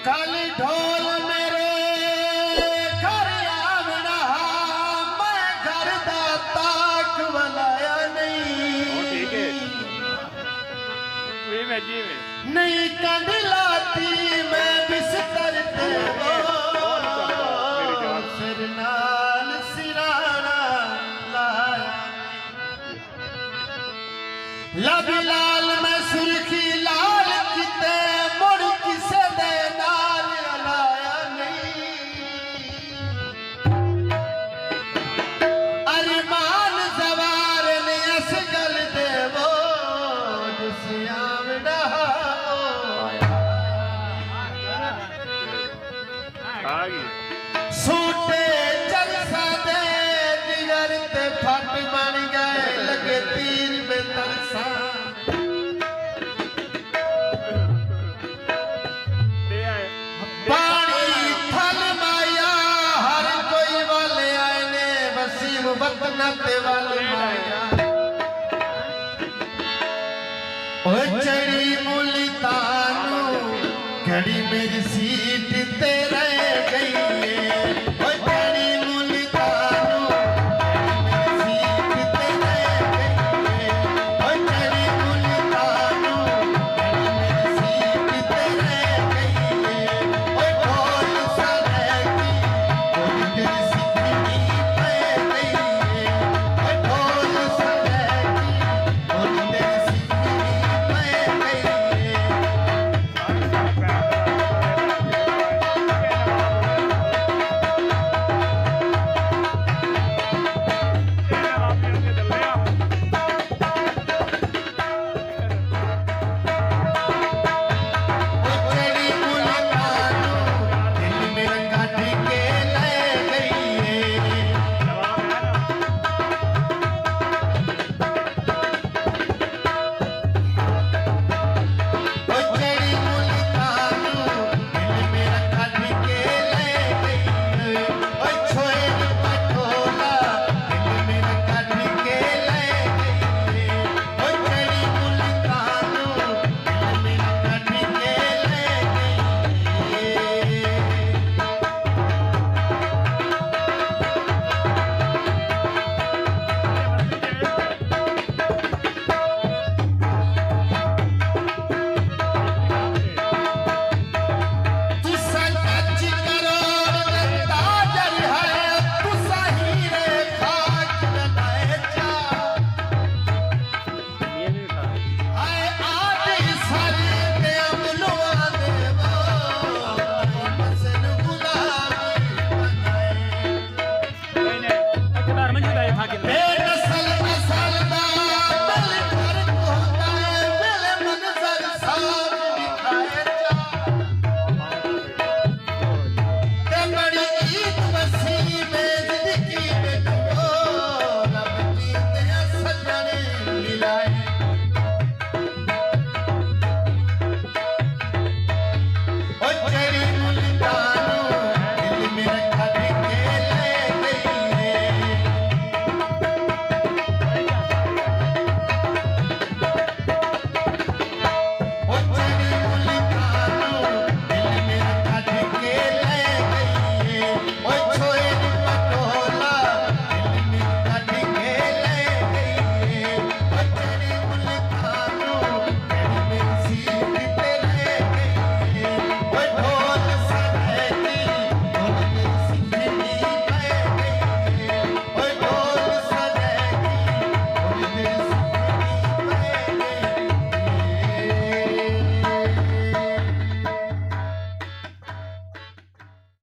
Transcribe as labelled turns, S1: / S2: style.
S1: काली ढोल मेरे घर आवना मैं घर दा ताक वलाया नहीं नहीं कंडलाती मैं बिस्तर ते सिर नाल सिराना लाया लब लाल मैं सुर्खी लाल किते मुड़ किसे दे नाल लाया नहीं अरमान सवार ने असगल देवो जिसियाम डहा सूटे जलसा दे जिगर ते फट बन गए लगे तीर में तरसा पानी थल माया हर कोई वाले आए ने वसीम वतन ते वाले माया ओ चढ़ी मुल्तानू घड़ी मेरी सीट तेरा